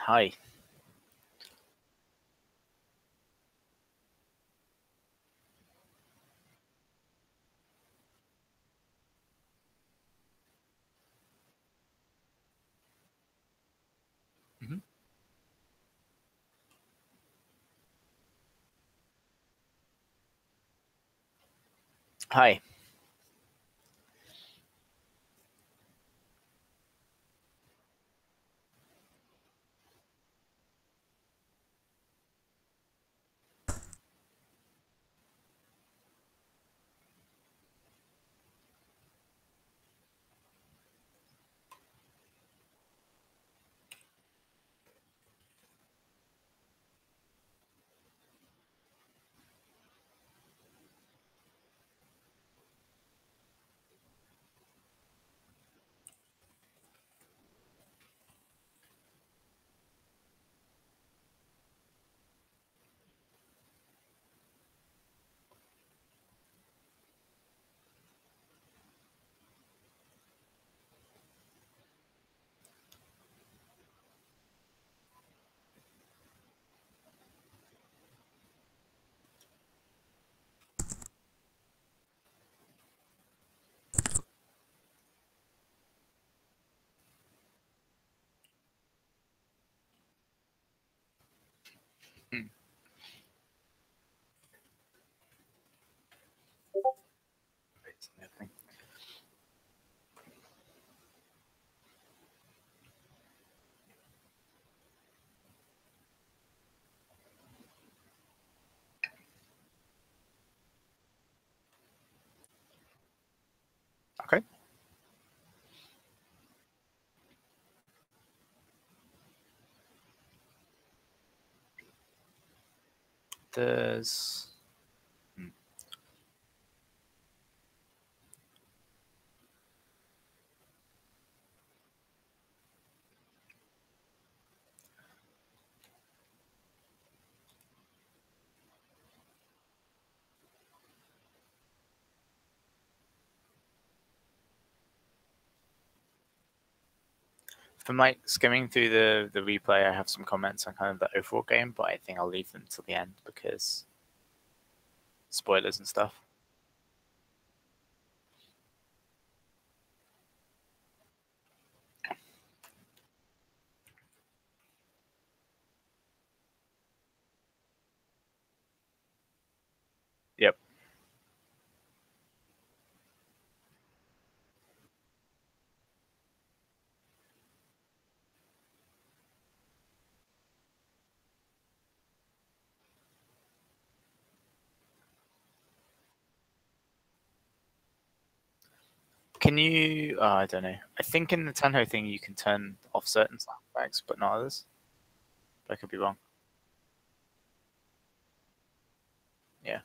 Hi. Mhm. Hi. Hmm. Okay. There's. hmm. From like skimming through the replay, I have some comments on kind of the overall game, but I think I'll leave them till the end because spoilers and stuff. Yep. Can you? I don't know. I think in the Tenho thing you can turn off certain sound effects, but not others. But I could be wrong. Yeah.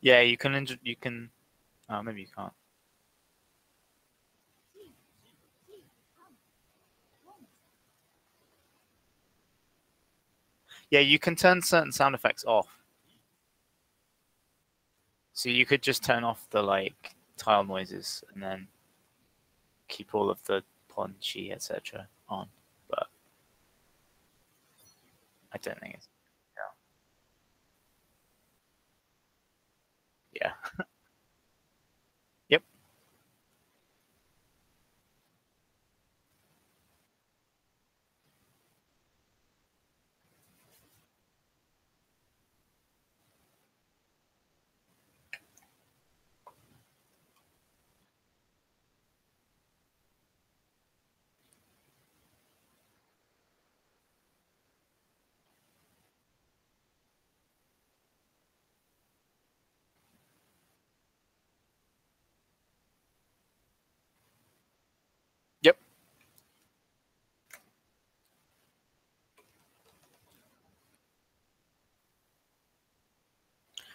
Yeah, you can. You can. Oh, maybe you can't. Yeah, you can turn certain sound effects off. So you could just turn off the like tile noises and then keep all of the punchy, etc. on. But I don't think it's yeah. Yep. Yep.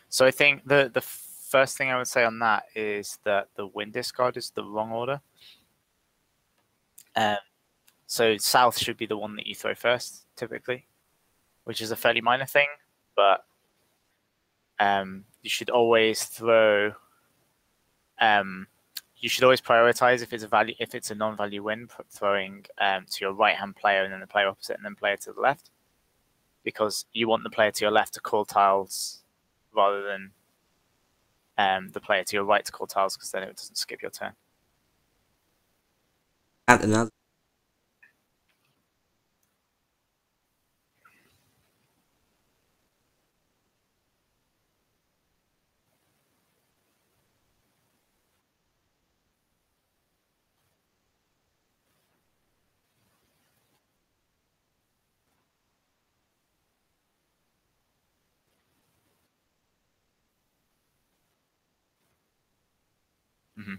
So I think the first thing I would say on that is that the wind discard is the wrong order. Um, so south should be the one that you throw first, typically. which is a fairly minor thing, but you should always throw. You should always prioritize if it's a non-value win, throwing to your right-hand player and then the player opposite and then player to the left, because you want the player to your left to call tiles rather than the player to your right to call tiles, because then it doesn't skip your turn. Add another. Mm-hmm.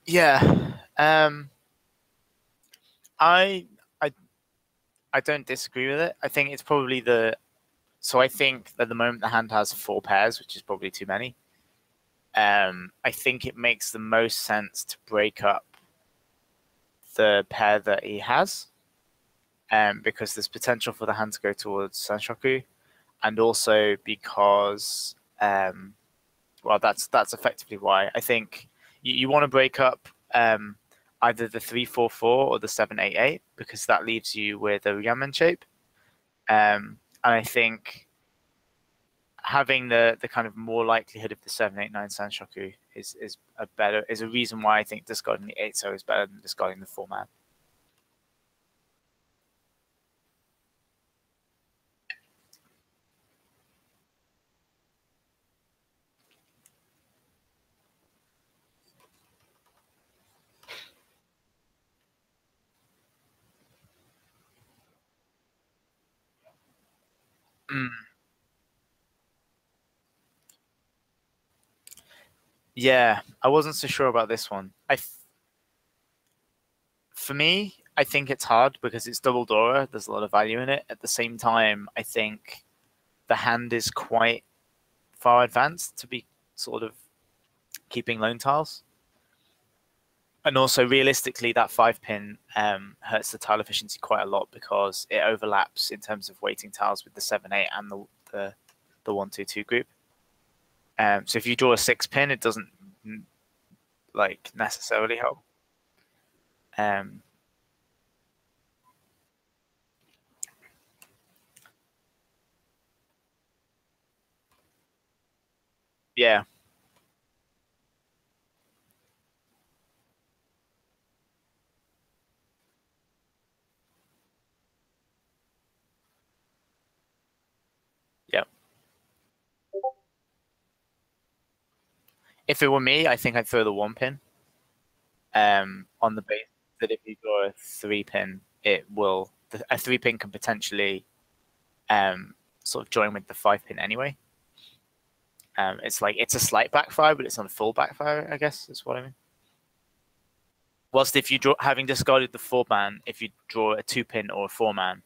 Yeah. I I I don't disagree with it. I think it's probably so I think at the moment the hand has 4 pairs, which is probably too many. I think it makes the most sense to break up the pair that he has, because there's potential for the hand to go towards Sanshoku, and also because well, that's effectively why I think you want to break up either the 3-4-4 or the 7-8-8, because that leaves you with a Ryamen shape. And I think having the kind of more likelihood of the 7-8-9 Sanshoku is a reason why I think discarding the 8-0 is better than discarding the 4-man. Mm. Yeah, I wasn't so sure about this one. For me, I think it's hard because it's double Dora. There's a lot of value in it. At the same time, I think the hand is quite far advanced to be sort of keeping lone tiles. And also, realistically, that 5-pin hurts the tile efficiency quite a lot because it overlaps in terms of weighting tiles with the 7-8 and the 1-2-2 group. So if you draw a 6-pin, it doesn't like necessarily help. Yeah. Yeah. If it were me, I think I'd throw the 1-pin on the base that if you draw a 3-pin, a 3-pin can potentially sort of join with the 5-pin anyway. It's like it's a slight backfire, but it's not a full backfire, I guess is what I mean. Whilst if you draw, having discarded the 4-man, if you draw a 2-pin or a 4-man,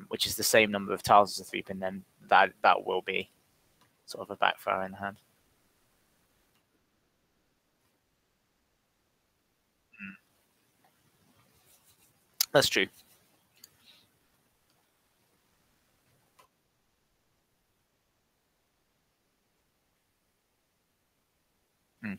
which is the same number of tiles as a 3-pin, then that will be sort of a backfire in the hand. That's true. Mm.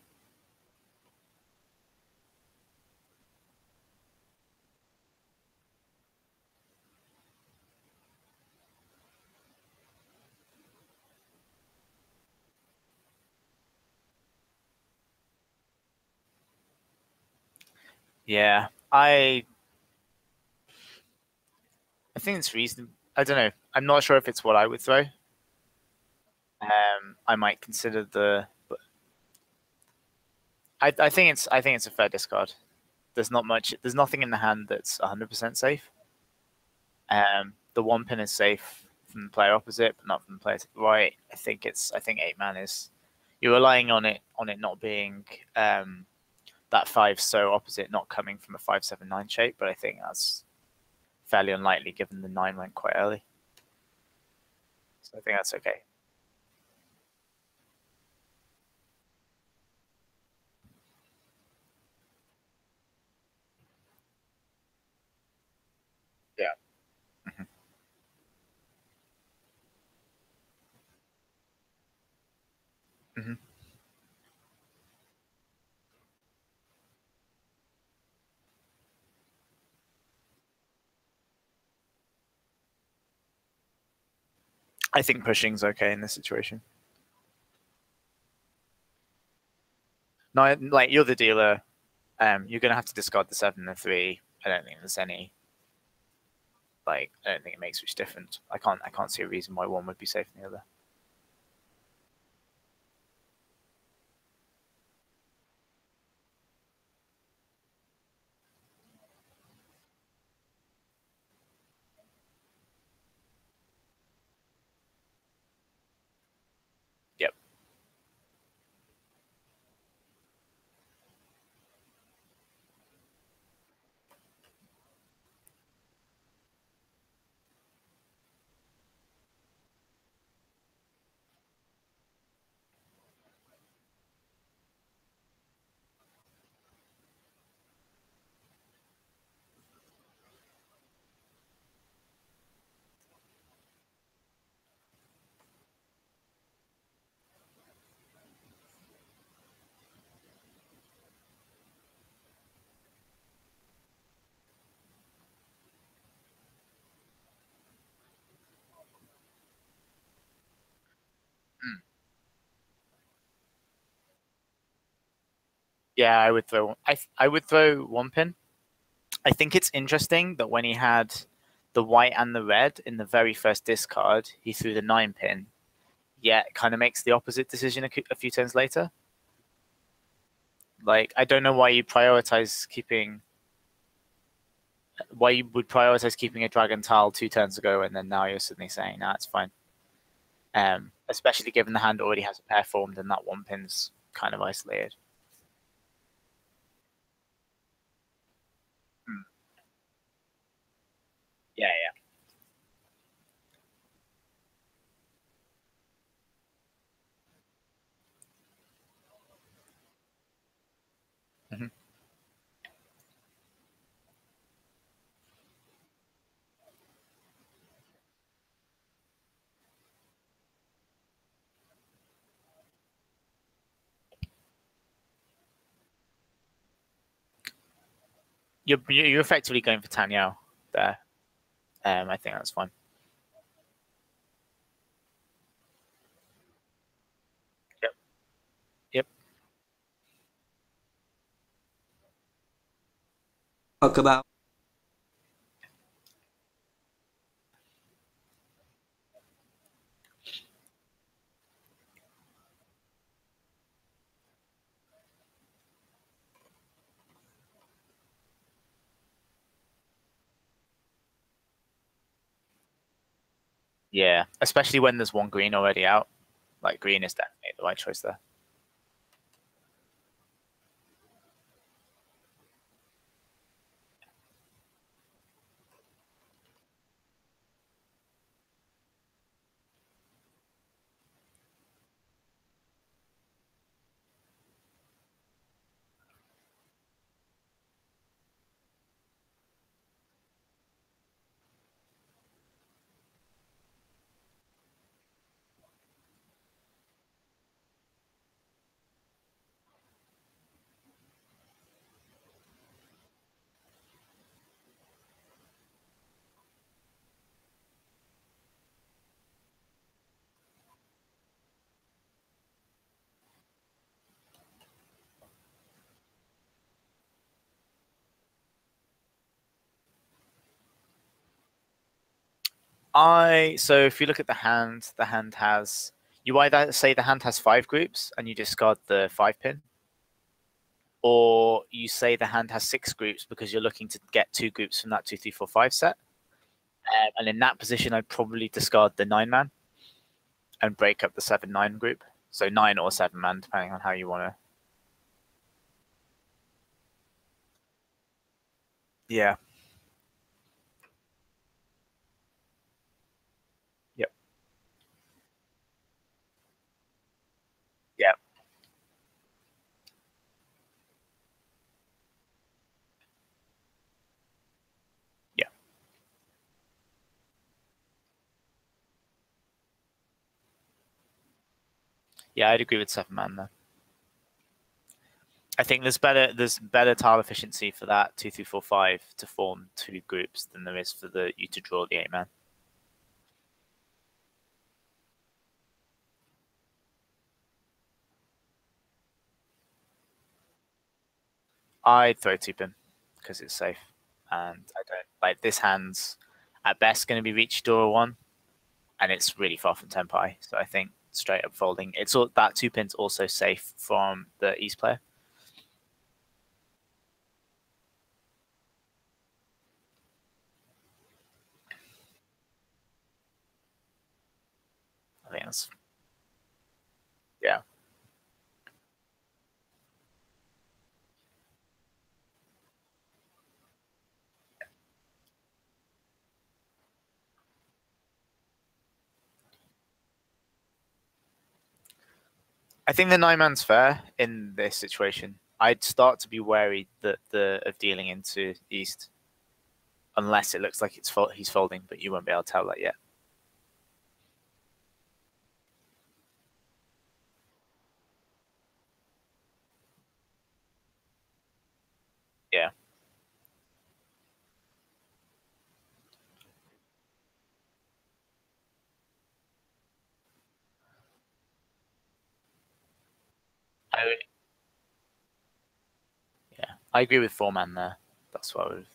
Yeah, I think it's reasonable. I don't know. I'm not sure if it's what I would throw. I might consider but I think it's a fair discard. There's not much. There's nothing in the hand that's 100% safe. The 1 pin is safe from the player opposite, but not from the player to the right. I think 8 man is, you're relying on it not being that 5 so opposite, not coming from a 5-7-9 shape, but I think that's fairly unlikely given the 9 went quite early. So I think that's okay. Yeah. Mm-hmm. Mm-hmm. I think pushing's okay in this situation. No, like you're the dealer. You're gonna have to discard the 7 and the 3. I don't think there's any, like, I don't think it makes much difference. I can't see a reason why one would be safer than the other. Yep. Mm. Yeah, I would throw. I would throw 1 pin. I think it's interesting that when he had the white and the red in the very first discard, he threw the 9 pin. Yet it kind of makes the opposite decision a few turns later. Like, I don't know why you prioritize keeping. Why you would prioritize keeping a dragon tile 2 turns ago, and then now you're suddenly saying, "Nah, it's fine." Especially given the hand already has a pair formed and that 1 pin's kind of isolated. Mm. Yeah, yeah. Mm-hmm. You're effectively going for Tanyao there. I think that's fine. Yep. Yep. Talk about. Yeah, especially when there's one green already out. Like, green is definitely the right choice there. So if you look at the hand has, you either say the hand has 5 groups and you discard the 5 pin, or you say the hand has 6 groups because you're looking to get 2 groups from that 2, 3, 4, 5 set. And in that position, I'd probably discard the 9-man and break up the 7-9 group. So 9 or 7-man, depending on how you want to. Yeah. Yep. Yep. Yeah. Yeah, I'd agree with 7-man there. I think there's better tile efficiency for that 2, 3, 4, 5 to form two groups than there is for you to draw the 8-man. I'd throw 2-pin because it's safe, and I don't like this hand's at best going to be reach door 1, and it's really far from tempi. So I think straight up folding. It's all that 2-pin's also safe from the East player. I think that's yeah. I think the 9-man's fair in this situation. I'd start to be wary that of dealing into East, unless it looks like he's folding, but you won't be able to tell that yet. Yeah. I, yeah, I agree with 4-man there. That's what I would.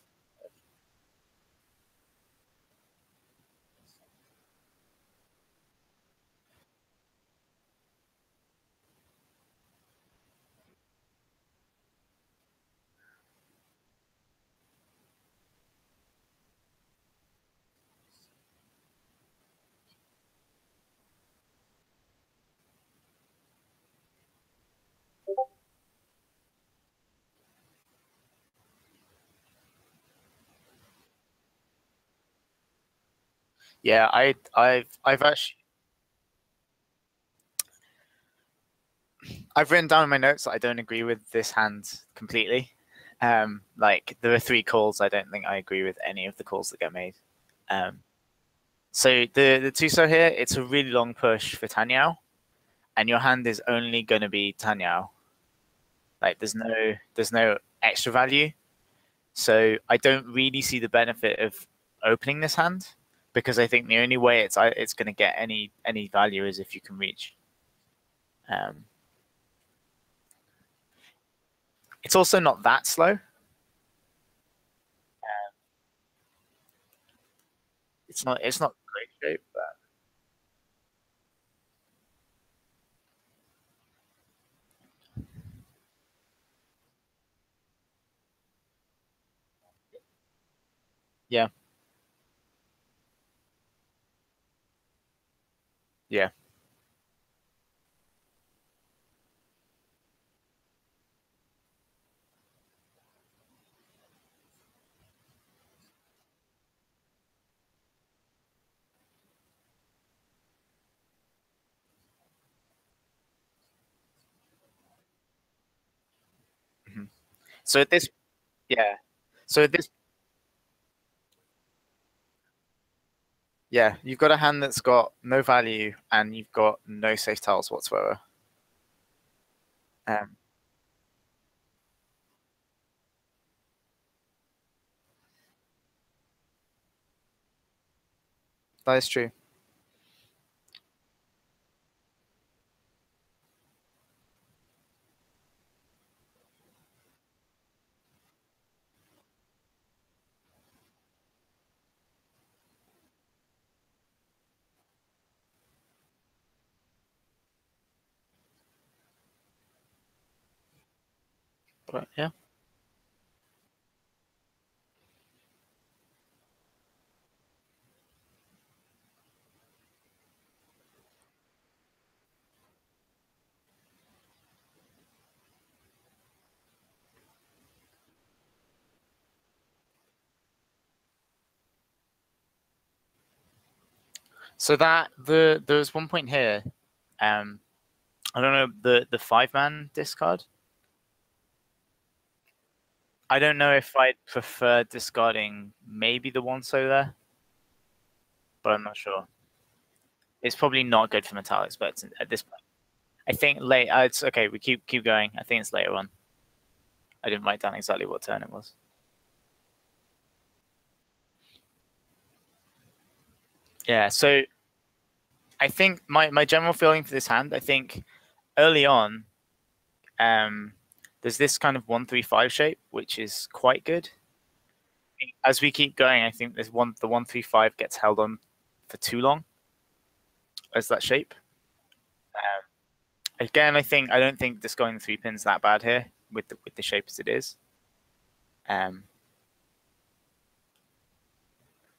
Yeah, I've actually I've written down in my notes that I don't agree with this hand completely. Like there are 3 calls. I don't think I agree with any of the calls that get made. Um, so the Tuso here, it's a really long push for Tanyao, and your hand is only going to be Tanyao. Like there's no extra value. So I don't really see the benefit of opening this hand because I think the only way it's going to get any value is if you can reach. Um, it's also not that slow. It's not great shape, but yeah, yeah. Hmm. So at this, yeah. So at this, yeah, you've got a hand that's got no value and you've got no safe tiles whatsoever. Um, that is true. But yeah, So there's one point here. I don't know the 5-man discard. I don't know if I'd prefer discarding maybe the one so there, but I'm not sure. It's probably not good for metallics, but at this point, I think late. It's okay. We keep going. I think it's later on. I didn't write down exactly what turn it was. Yeah. So I think my general feeling for this hand. I think early on, there's this kind of 1-3-5 shape, which is quite good. As we keep going, I think the 1-3-5 gets held on for too long as that shape. Again, I don't think discarding the 3-pin's that bad here with the shape as it is.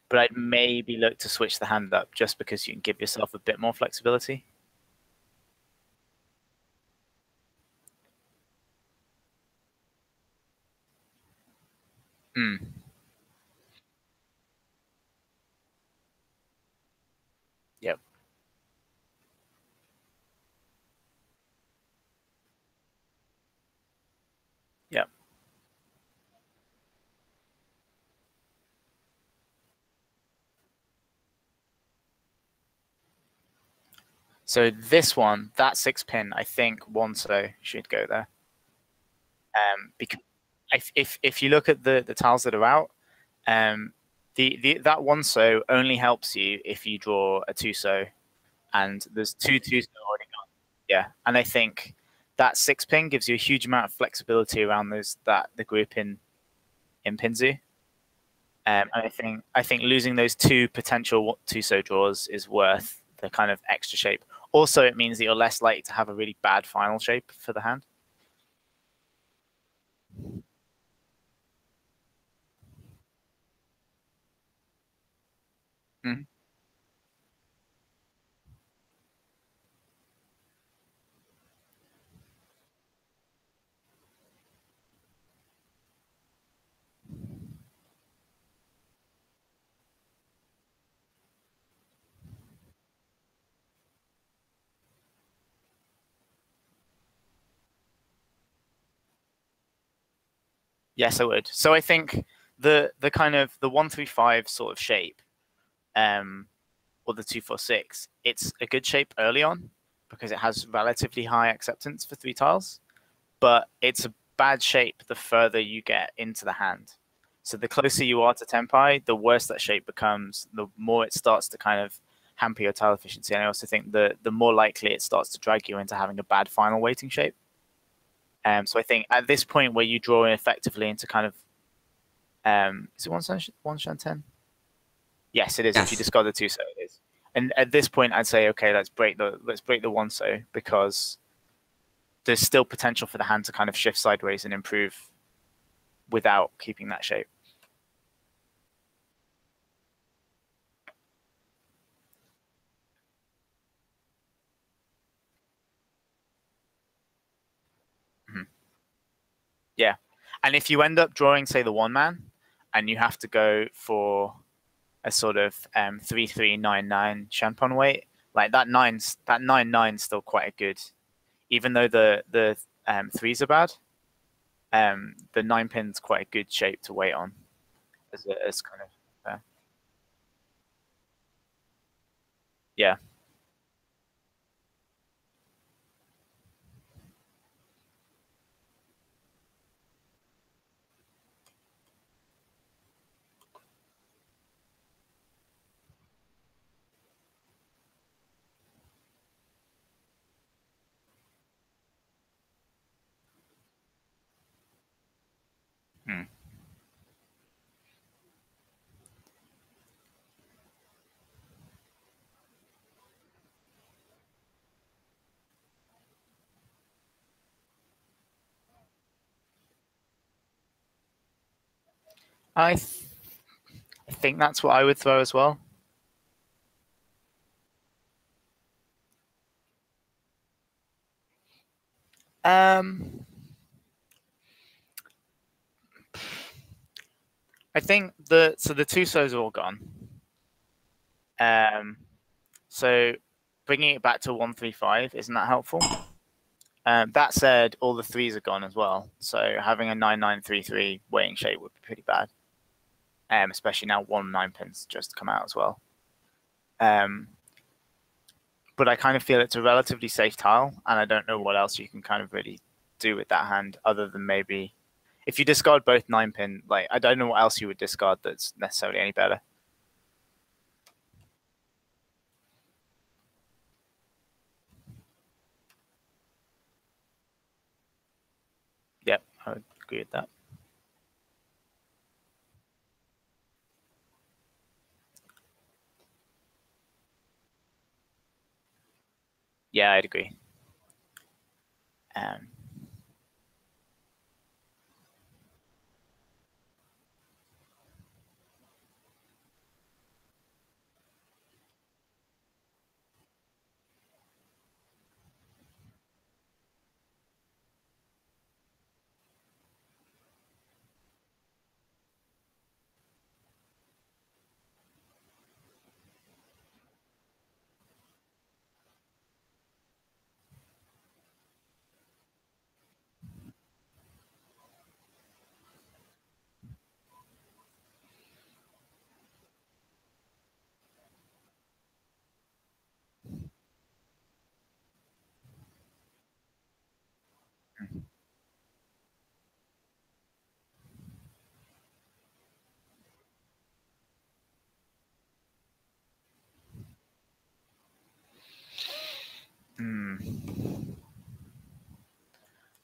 But I'd maybe look to switch the hand up just because you can give yourself a bit more flexibility. Mm. Yep. Yep. So this one, that 6-pin, I think Wonso should go there. Because if you look at the tiles that are out, that Wonso only helps you if you draw a 2-so, and there's two 2-so already gone. Yeah, and I think that 6-pin gives you a huge amount of flexibility around the group in Pinzu. And I think losing those two potential 2-so draws is worth the kind of extra shape. Also, it means that you're less likely to have a really bad final shape for the hand. Mm. Yes, I would. So I think the kind of the 1-3-5 sort of shape, or the 2-4-6, it's a good shape early on because it has relatively high acceptance for 3 tiles, but it's a bad shape the further you get into the hand. So the closer you are to Tempai, the worse that shape becomes, the more it starts to kind of hamper your tile efficiency. And I also think the more likely it starts to drag you into having a bad final weighting shape. So I think at this point where you draw effectively into kind of, is it one shan 10? Yes, it is. Yes. If you discard the 2-so, it is. And at this point, I'd say, okay, let's break the 1-so because there's still potential for the hand to kind of shift sideways and improve without keeping that shape. Mm-hmm. Yeah. And if you end up drawing, say, the 1-man, and you have to go for a sort of 3-3-9-9 Champon weight, like that 9-9 still quite a good, even though the 3s are bad. The 9-pin's quite a good shape to weight on as kind of yeah. Hmm. I think that's what I would throw as well. I think the 2-sos are all gone. So bringing it back to 135 isn't that helpful? That said, all the threes are gone as well. So having a 9933 weighting shape would be pretty bad. Especially now 1 9-pin's just come out as well. But I kind of feel it's a relatively safe tile, and I don't know what else you can kind of really do with that hand other than maybe if you discard both 9-pin. Like I don't know what else you would discard that's necessarily any better. Yep, I would agree with that. Yeah, I'd agree. Um,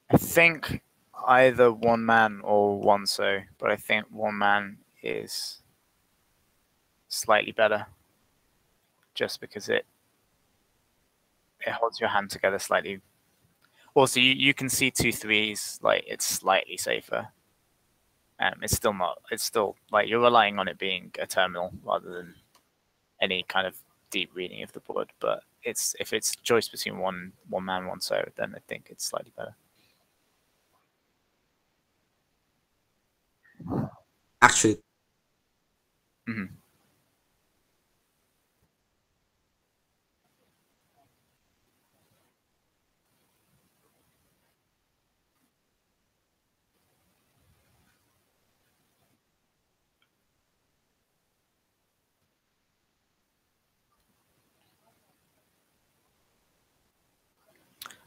I think either one man or one so, but I think one man is slightly better just because it holds your hand together slightly. Also, you can see 2 3s, like it's slightly safer. It's still not. It's still like you're relying on it being a terminal rather than any kind of deep reading of the board. But it's if it's choice between one man, one so, then I think it's slightly better. Actually, Mm-hmm.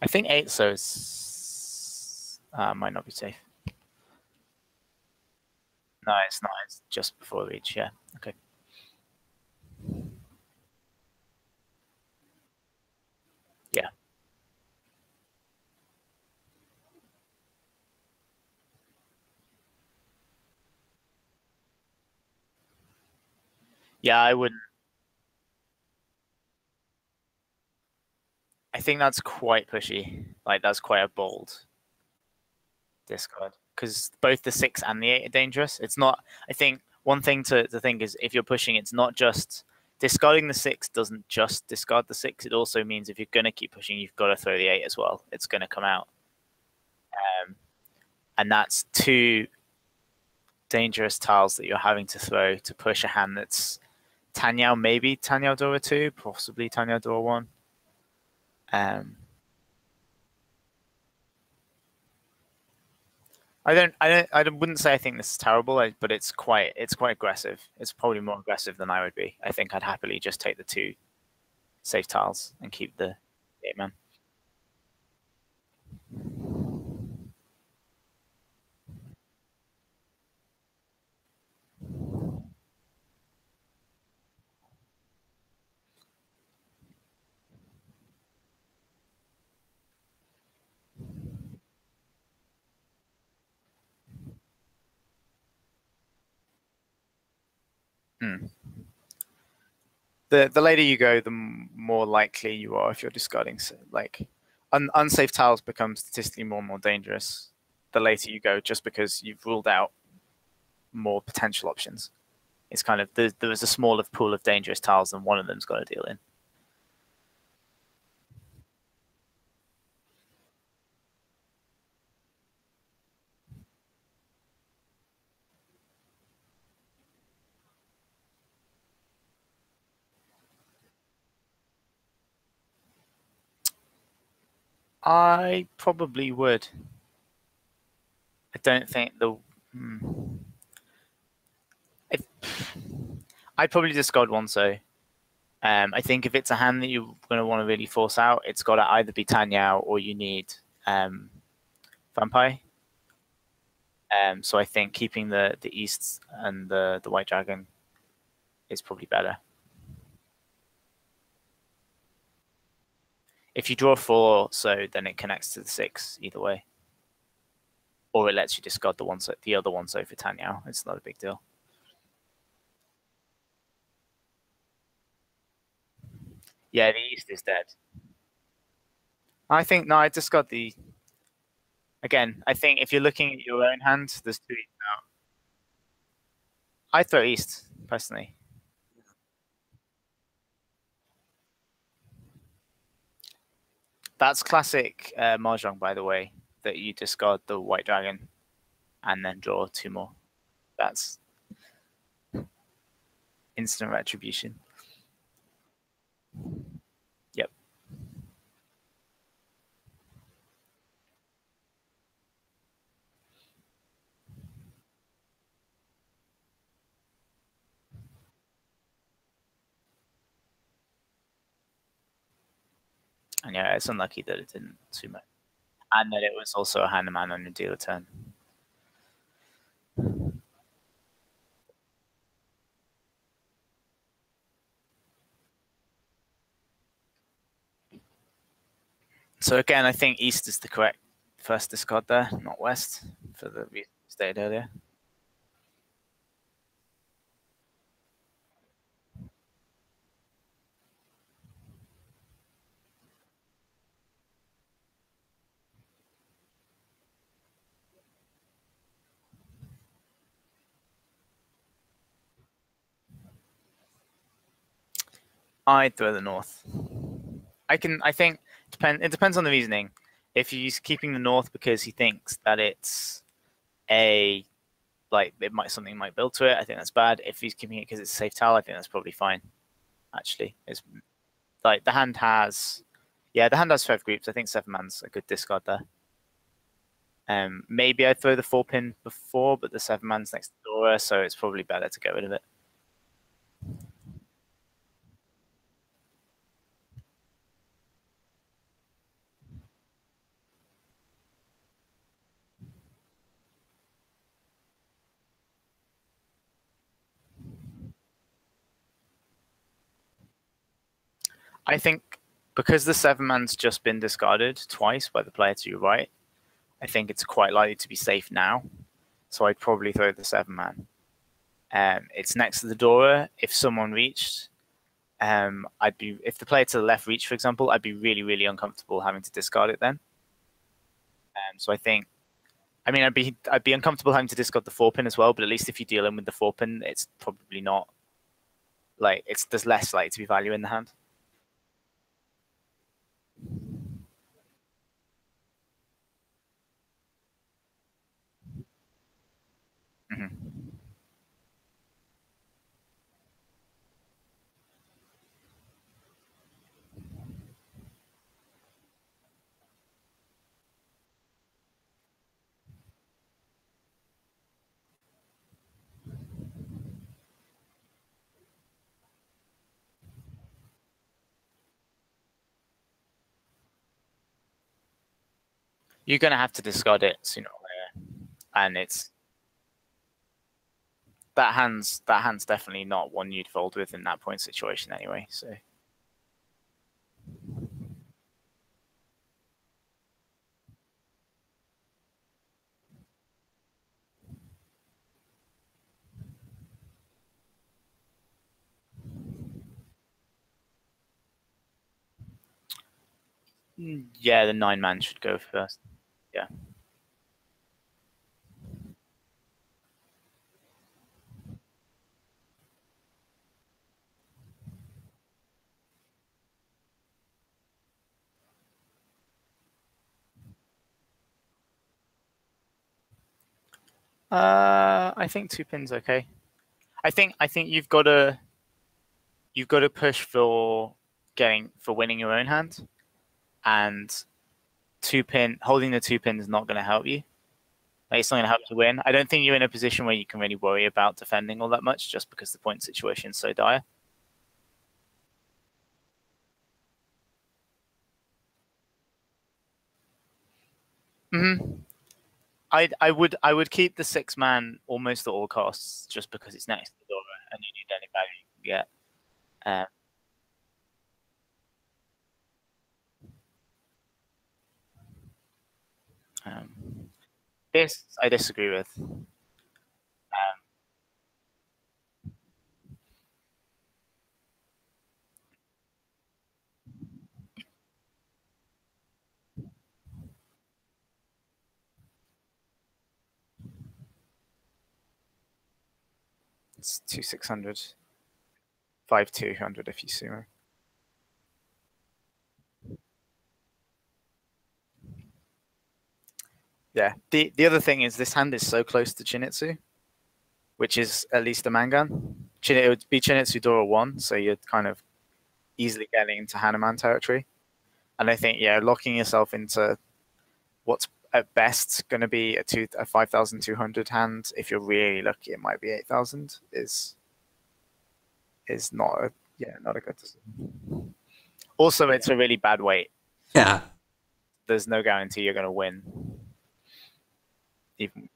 I think 8 so might not be safe. No, it's not. It's just before reach. Yeah. Okay. Yeah. Yeah, I wouldn't. I think that's quite pushy. Like that's quite a bold discard because both the 6 and the 8 are dangerous. It's not. I think one thing to think is if you're pushing, it's not just discarding the 6 doesn't just discard the 6. It also means if you're going to keep pushing, you've got to throw the 8 as well. It's going to come out, and that's two dangerous tiles that you're having to throw to push a hand that's Tanyao, maybe Tanyao Dora 2, possibly Tanyao Dora 1. Um, I wouldn't say I think this is terrible, but it's quite aggressive. It's probably more aggressive than I would be. I think I'd happily just take the 2 safe tiles and keep the 8 man. Hmm. The later you go, the more likely you are if you're discarding like unsafe tiles become statistically more and more dangerous the later you go, just because you've ruled out more potential options. It's kind of there's a smaller pool of dangerous tiles, and one of them's got to deal in. I probably would. I don't think the. If, I'd probably discard one so. I think if it's a hand that you're going to want to really force out, it's got to either be Tanyao or you need Vampire. So I think keeping the East and the White Dragon is probably better. If you draw 4, so then it connects to the 6 either way, or it lets you discard the other one so for Tanyao. It's not a big deal. Yeah, the East is dead. I think no, I just got the. Again, I think if you're looking at your own hand, there's 2 East now. I throw East personally. That's classic mahjong, by the way, that you discard the White Dragon and then draw 2 more. That's instant retribution. Yep. And yeah, it's unlucky that it didn't too much. And that it was also a hand man on your dealer turn. So again, I think East is the correct first discard there, not West, for the reason stated earlier. I'd throw the North. I think it depends on the reasoning. If he's keeping the North because he thinks that it's something might build to it, I think that's bad. If he's keeping it because it's a safe tile, I think that's probably fine. Actually, it's like the hand has 5 groups. I think 7 man's a good discard there. Maybe I'd throw the 4-pin before, but the 7 man's next to Dora, so it's probably better to get rid of it. I think because the 7 man's just been discarded twice by the player to your right, I think it's quite likely to be safe now. So I'd probably throw the 7 man. It's next to the Dora. If someone reached, if the player to the left reached, for example, I'd be really, really uncomfortable having to discard it then. So I'd be uncomfortable having to discard the 4-pin as well. But at least if you deal in with the 4-pin, it's probably not there's less likely to be value in the hand. Mm-hmm. You're gonna have to discard it sooner or later, and it's that hand's definitely not one you'd fold with in that point situation anyway. So yeah, the 9 man should go first. Yeah. I think 2 pins okay. I think you've got to push for winning your own hand, and holding the 2 pin is not going to help you. Like, it's not going to help you win. I don't think you're in a position where you can really worry about defending all that much, just because the point situation is so dire. I would keep the 6-man almost at all costs, just because it's next to the door and you need any value you can get. This I disagree with. It's 2,600, 5,200 if you sumo. Yeah. The other thing is this hand is so close to Chinitsu, which is at least a Mangan. It would be Chinitsu Dora 1, so you're kind of easily getting into Hanuman territory. And I think, yeah, locking yourself into what's at best going to be a 5,200 hand, if you're really lucky, it might be 8,000, is not a good decision. Also, it's a really bad weight. Yeah. There's no guarantee you're going to win. Even.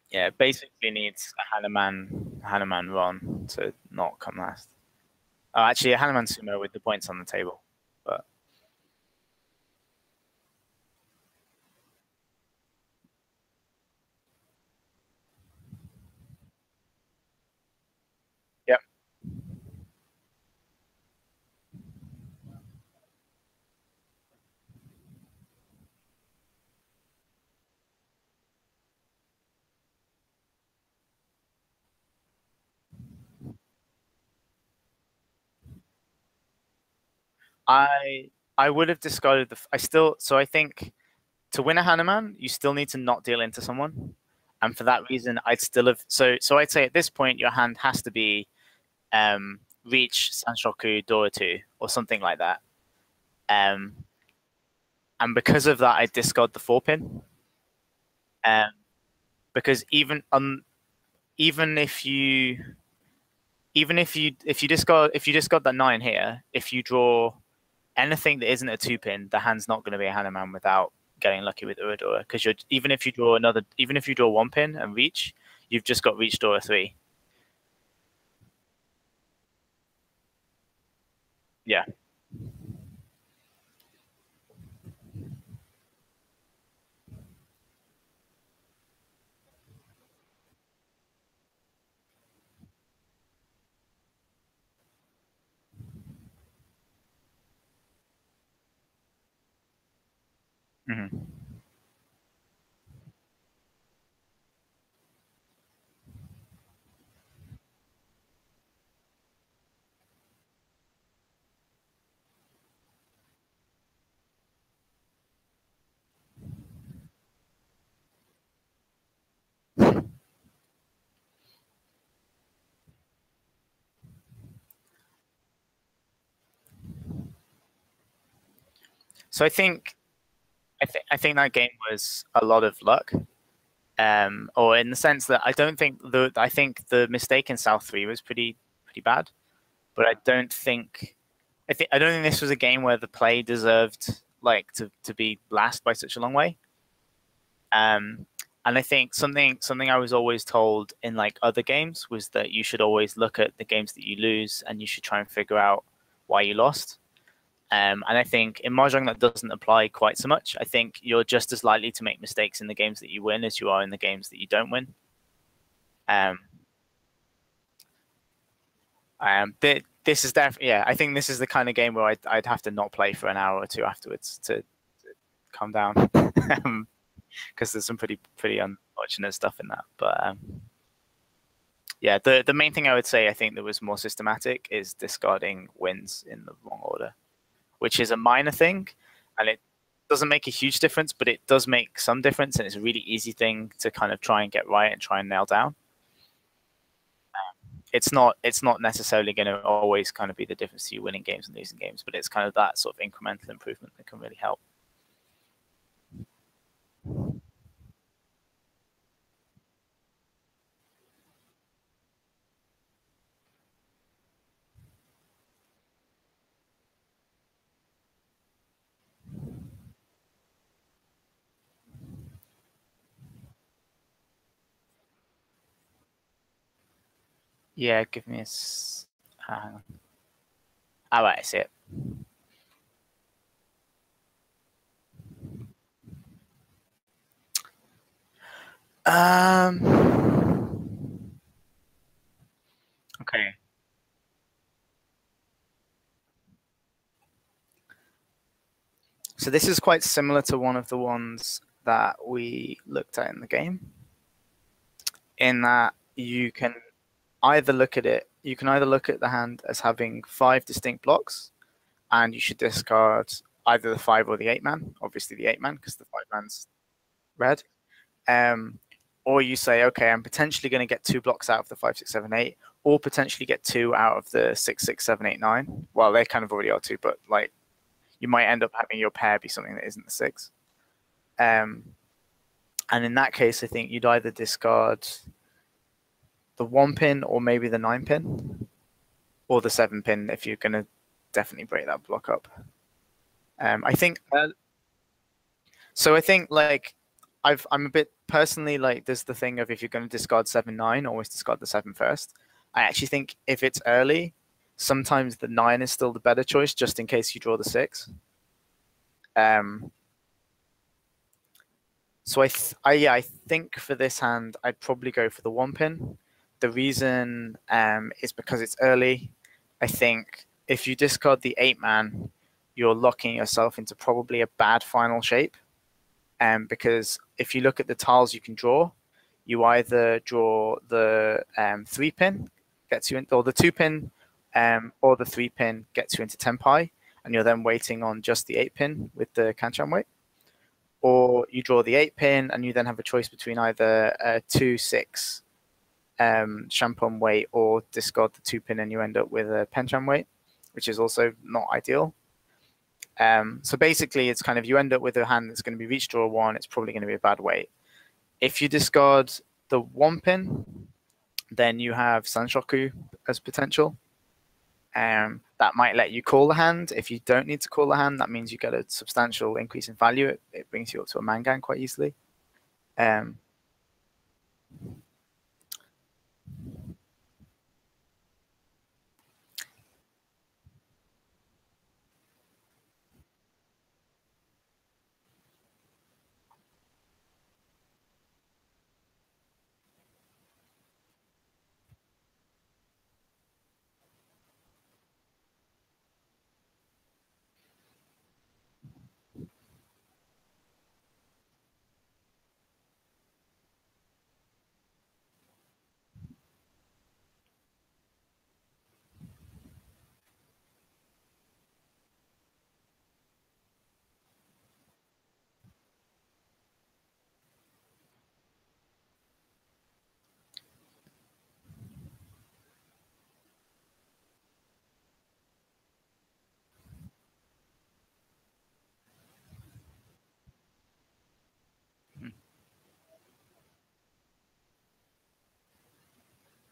Yeah, it basically needs a Hanuman run to not come last. Oh, actually, a Hanuman sumo with the points on the table, but yep. I would have discarded I think to win a Hanuman, you still need to not deal into someone. And for that reason, I'd still have I'd say at this point your hand has to be Reach, Sanshoku, Dora 2, or something like that. And because of that, I discard the 4-pin. Because even if you discard that 9 here, if you draw anything that isn't a 2-pin, the hand's not going to be a Hanuman without getting lucky with Uradora. Because even if you draw 1-pin and Reach, you've just got Reach Dora 3. Yeah. Mm-hmm. So I think that game was a lot of luck, or in the sense that I think the mistake in South 3 was pretty bad, but I don't think this was a game where the play deserved to be last by such a long way. And I think something I was always told in other games was that you should always look at the games that you lose and you should try and figure out why you lost. And I think in mahjong that doesn't apply quite so much. I think you're just as likely to make mistakes in the games that you win as you are in the games that you don't win. This is definitely, I think this is the kind of game where I'd have to not play for an hour or two afterwards to calm down, because there's some pretty unfortunate stuff in that. But yeah, the main thing I would say, I think that was more systematic, is discarding wins in the wrong order, which is a minor thing, and it doesn't make a huge difference, but it does make some difference, and it's a really easy thing to kind of try and get right and try and nail down. It's not necessarily going to always kind of be the difference to you winning games and losing games, but it's kind of that sort of incremental improvement that can really help. Yeah, give me a. Hang on. Oh, right, I see it. Okay. So this is quite similar to one of the ones that we looked at in the game, in that you can either look at it, you can either look at the hand as having 5 distinct blocks, and you should discard either the 5 or the 8 man, obviously the 8 man, because the 5 man's red. Or you say, okay, I'm potentially going to get 2 blocks out of the 5, 6, 7, 8, or potentially get 2 out of the 6, 6, 7, 8, 9. Well, they kind of already are 2, but like you might end up having your pair be something that isn't the 6. And in that case, I think you'd either discard the 1 pin or maybe the 9 pin, or the 7 pin if you're going to definitely break that block up. I think so. I think like I'm a bit personally like, there's the thing of, if you're going to discard 7, 9, always discard the 7 first. I actually think if it's early, sometimes the 9 is still the better choice, just in case you draw the 6. So I think for this hand, I'd probably go for the 1 pin. The reason is because it's early. I think if you discard the 8 man, you're locking yourself into probably a bad final shape. Because if you look at the tiles you can draw, you either draw the 3 pin, gets you in, or the 2 pin, or the 3 pin gets you into Tenpai, and you're then waiting on just the 8 pin with the Kanchan weight. Or you draw the 8 pin, and you then have a choice between either a 2, 6 Shampoo weight, or discard the 2 pin and you end up with a Penchan weight, which is also not ideal. So basically, it's kind of, you end up with a hand that's going to be reach draw 1. It's probably going to be a bad weight. If you discard the 1 pin, then you have Sanshoku as potential. That might let you call the hand. If you don't need to call the hand, that means you get a substantial increase in value. It brings you up to a Mangan quite easily.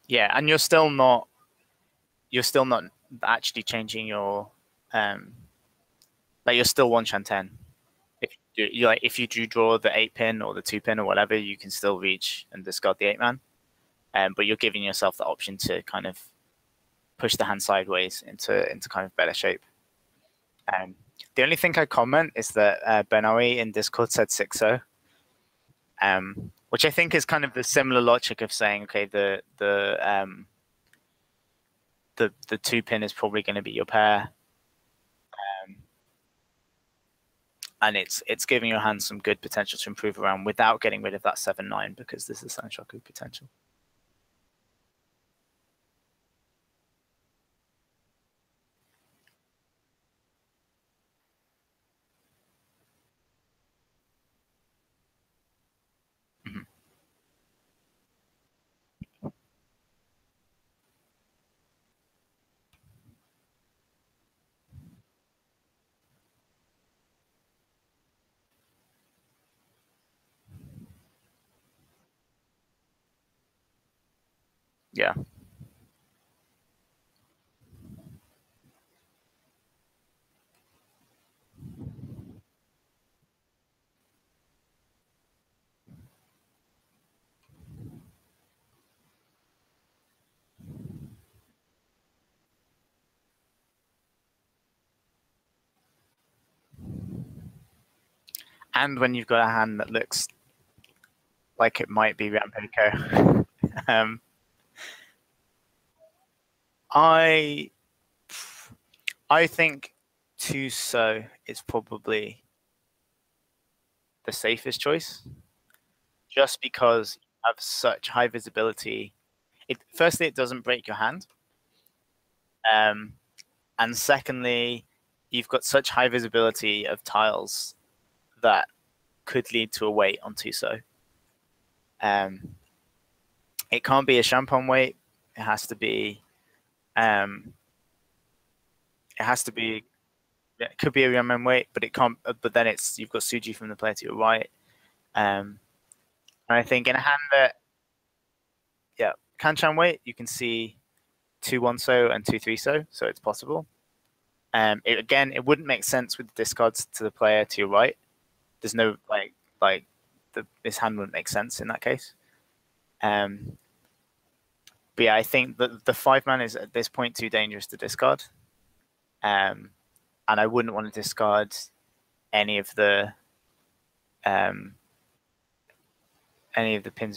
Yeah, and you're still not actually changing your like, you're still 1-10. If you do draw the 8 pin or the 2 pin or whatever, you can still reach and discard the 8 man. But you're giving yourself the option to kind of push the hand sideways into kind of better shape. The only thing I comment is that Benawi in Discord said 6-0, which I think is kind of the similar logic of saying, okay, the 2 pin is probably going to be your pair. and it's giving your hand some good potential to improve around without getting rid of that 7-9 because there's the Sanshoku potential. Mhm. Yeah. And when you've got a hand that looks like it might be Rampako. I I think Tuso is probably the safest choice, just because you have such high visibility. Firstly, it doesn't break your hand, um, and secondly, you've got such high visibility of tiles that could lead to a wait on Tuso. It can't be a Champon wait. It has to be. It has to be. It could be a Ramen wait, but it can't. But then you've got Suji from the player to your right. And I think in a hand that, yeah, Kanchan wait, you can see 2-1 so and 2-3 so it's possible. Again, it wouldn't make sense with the discards to the player to your right. There's no this hand wouldn't make sense in that case. But yeah, I think that the 5-man is at this point too dangerous to discard. And I wouldn't want to discard any of the Pinzu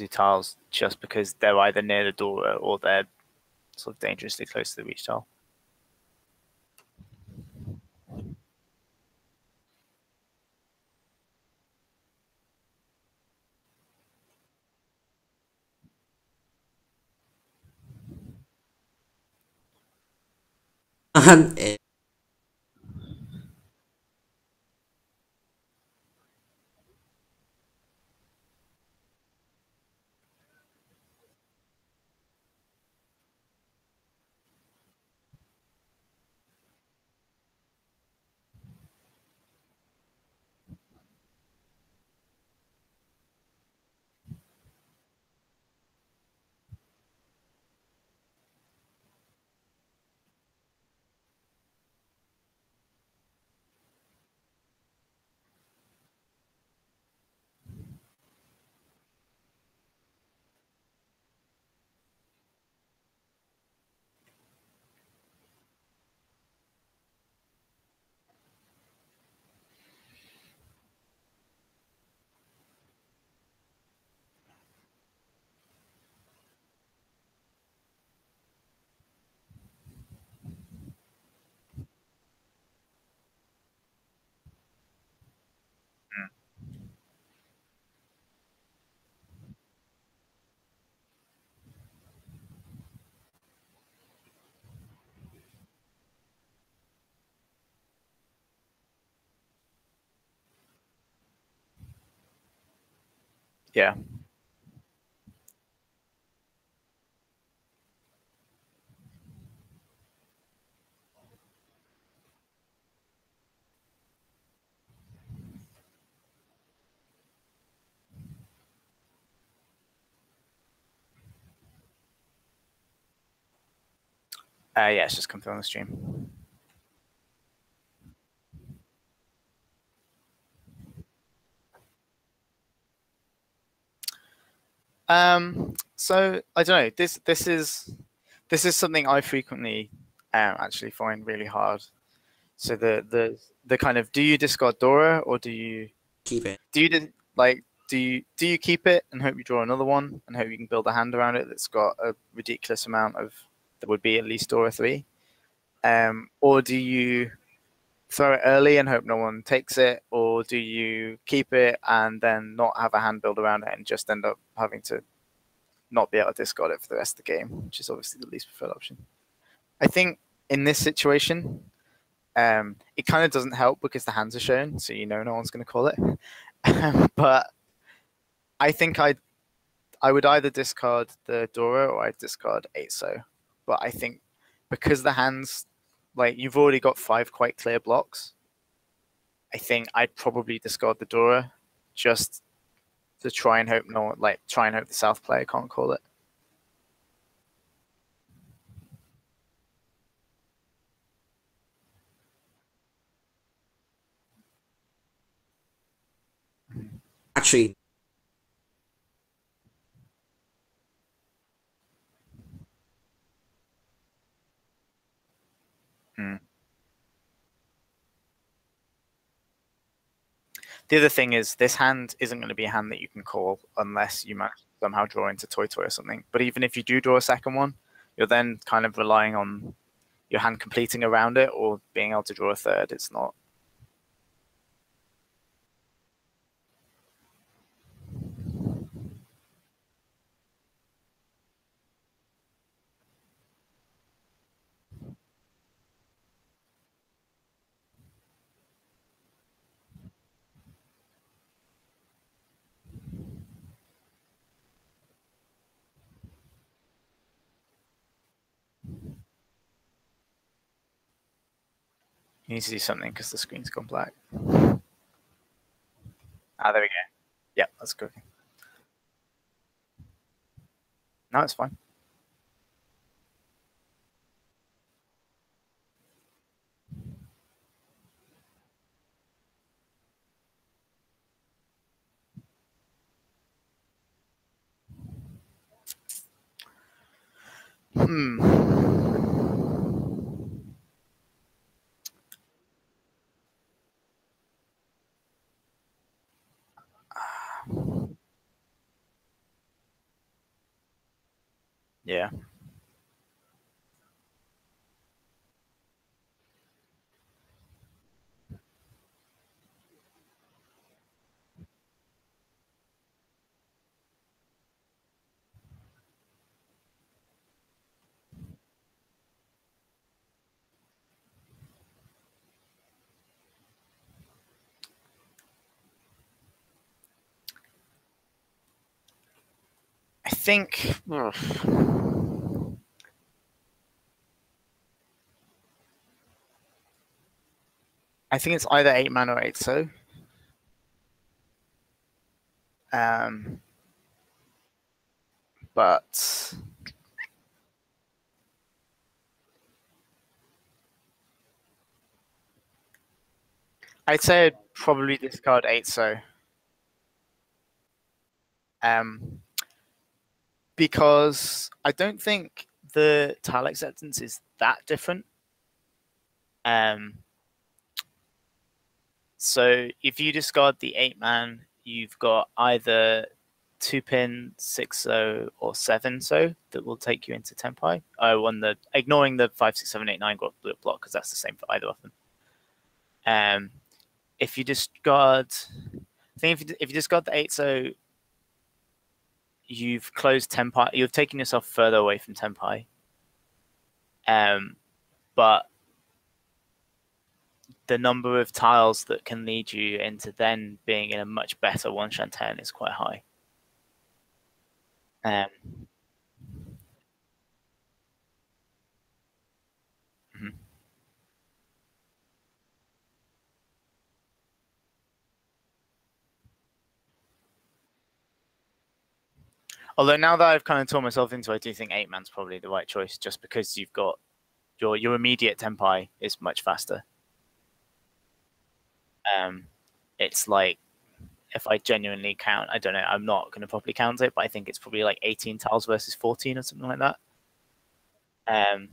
tiles just because they're either near the door or they're sort of dangerously close to the reach tile. And Yeah. Yeah, it's just come through on the stream. So I don't know. This is something I frequently actually find really hard. So the kind of, do you discard Dora or do you keep it. like do you keep it and hope you draw another one and hope you can build a hand around it that's got a ridiculous amount of that would be at least Dora 3, or do you throw it early and hope no one takes it, or do you keep it and then not have a hand build around it and just end up having to not be able to discard it for the rest of the game, which is obviously the least preferred option. I think in this situation, it kind of doesn't help because the hands are shown, so you know no one's going to call it. But I think I would either discard the Dora or I'd discard 8-so. But I think because the hands, like you've already got 5 quite clear blocks, I think I'd probably discard the Dora just to try and hope try and hope the South player can't call it. Actually, Hmm. The other thing is this hand isn't going to be a hand that you can call unless you manage to somehow draw into Toy Toy or something. But even if you do draw a second one, you're then kind of relying on your hand completing around it or being able to draw a third. It's not. You need to do something because the screen's gone black. Ah, there we go. Yeah, that's good. No, it's fine. Hmm. Yeah. I think. I think it's either 8-man or 8-so. Um, but I'd say I'd probably discard 8-so. Um, because I don't think the tile acceptance is that different. Um, so if you discard the 8-man, you've got either 2-pin, 6-so, or 7-so that will take you into Tenpai. On the ignoring the 5, 6, 7, 8, 9 block because that's the same for either of them. If you discard, I think if you discard the 8-so, you've closed Tenpai. You've taken yourself further away from Tenpai. But the number of tiles that can lead you into then being in a much better one Shantan is quite high. Mhm. Although now that I've kind of torn myself into, I do think 8-man's probably the right choice, just because you've got your immediate Tenpai is much faster. It's like if I genuinely count, I don't know, I'm not going to properly count it, but I think it's probably like 18 tiles versus 14 or something like that. Um,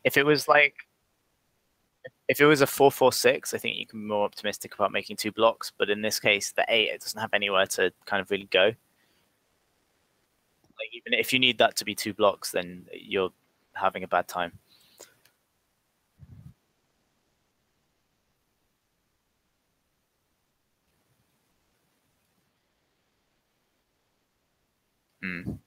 If it was like if it was a 4-4-6, I think you can be more optimistic about making 2 blocks. But in this case, the 8, it doesn't have anywhere to kind of really go. Like even if you need that to be 2 blocks, then you're having a bad time. Mm.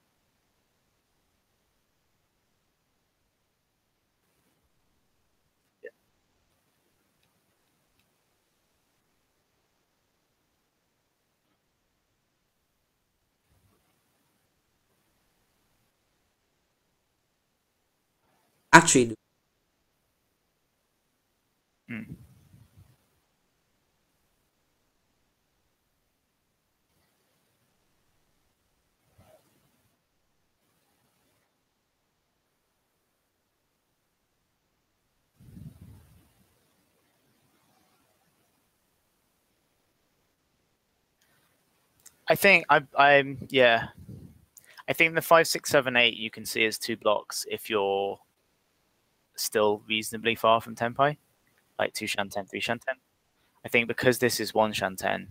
Actually, Mm. I think I'm yeah. I think the 5-6-7-8 you can see as 2 blocks if you're still reasonably far from Tenpai, like 2 Shanten, 3 Shanten. I think because this is 1 Shanten,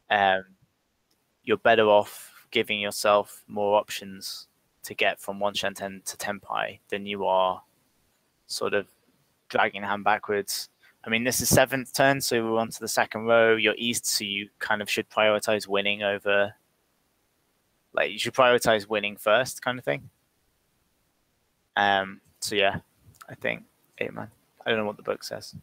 um, you're better off giving yourself more options to get from 1 Shanten to Tenpai than you are sort of dragging the hand backwards. I mean, this is 7th turn, so we're on to the 2nd row. You're east, so you kind of should prioritize winning over. Like, you should prioritize winning first, kind of thing. So yeah, I think 8-man. I don't know what the book says.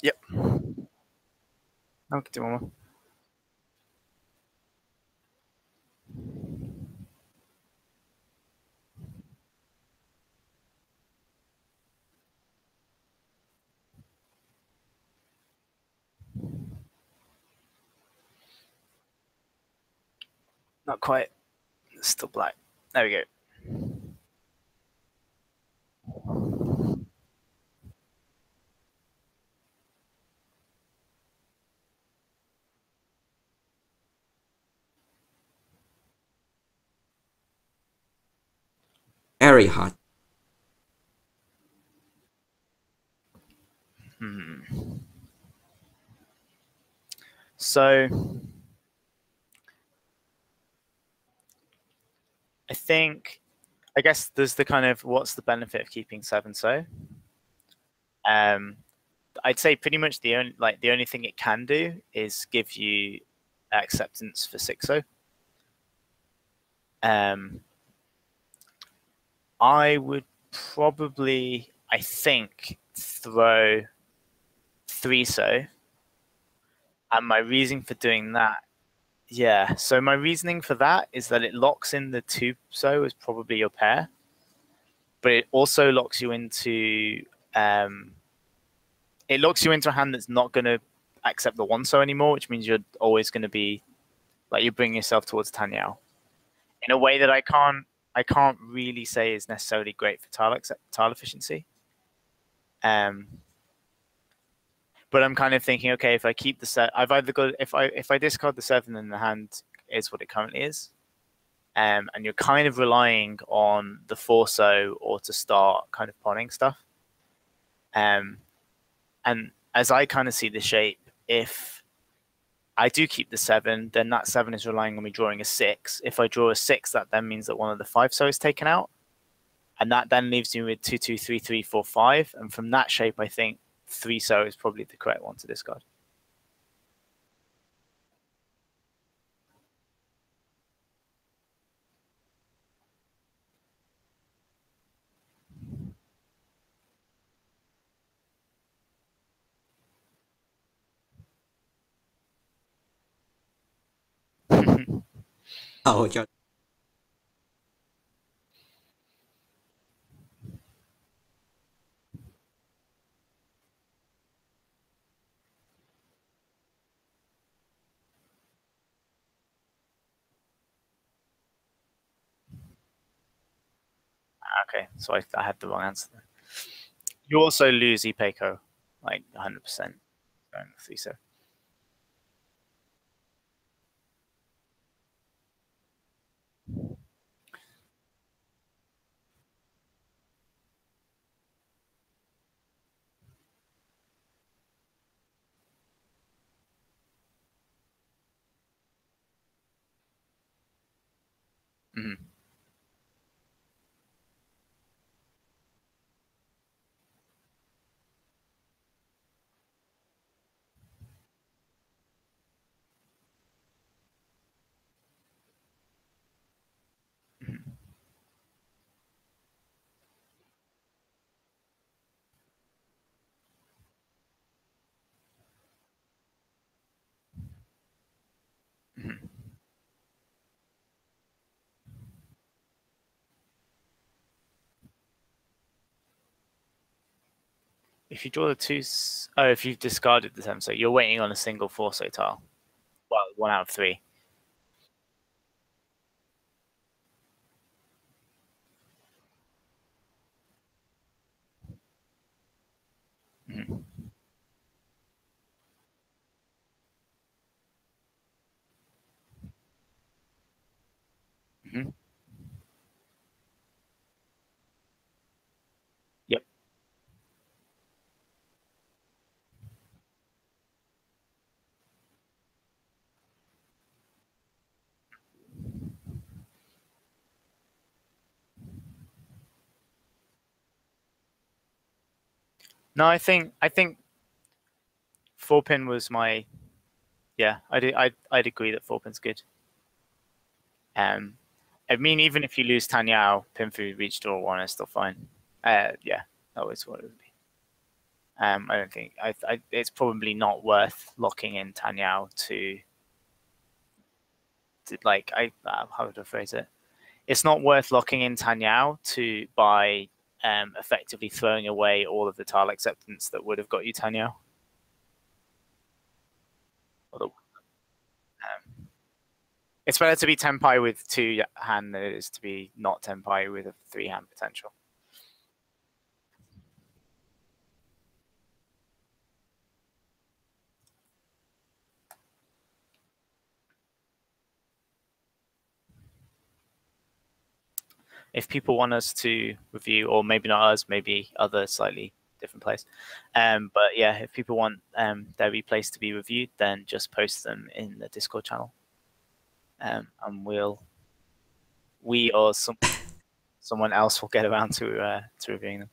Yep. Okay, do one more. Not quite. It's still black. There we go. very hot. So I think, I guess there's the kind of what's the benefit of keeping 7 so. I'd say pretty much the only thing it can do is give you acceptance for 6 so. I would probably, I think, throw 3 so. And my reason for doing that, yeah. So my reasoning for that is that it locks in the 2 so as probably your pair, but it also locks you into it locks you into a hand that's not going to accept the 1 so anymore, which means you're always going to be like you're bringing yourself towards Tanyao in a way that I can't really say is necessarily great for tile efficiency. But I'm kind of thinking, okay, if I keep the set, I've either got if I discard the 7 and the hand is what it currently is, and you're kind of relying on the 4 so or to start kind of pawning stuff. And as I kind of see the shape, if I do keep the 7, then that 7 is relying on me drawing a 6. If I draw a 6, that then means that one of the 5 so is taken out, and that then leaves me with 2, 2, 3, 3, 4, 5. And from that shape, I think 3 so is probably the correct one to discard. Oh, John. Okay, so I had the wrong answer then. You also lose Ipeco, like 100%. So. Mhm. Mhm. Mhm. If you draw the two, oh, if you've discarded the seven, so you're waiting on a single Forso tile. Well, 1 out of 3. Mhm. Mhm. Yep. No, I think 4-pin was my, yeah. I'd agree that 4-pin's good. I mean, even if you lose Tanyao, pin through reach draw 1 is still fine. Yeah, that was what it would be. I don't think it's probably not worth locking in Tanyao to like how would I phrase it? It's not worth locking in Tanyao to by effectively throwing away all of the tile acceptance that would have got you Tanyao. It's better to be Tenpai with 2 hand than it is to be not Tenpai with a 3-hand potential. If people want us to review, or maybe not us, maybe other slightly different place. But yeah, if people want their replays to be reviewed, then just post them in the Discord channel, and we or someone else will get around to reviewing them.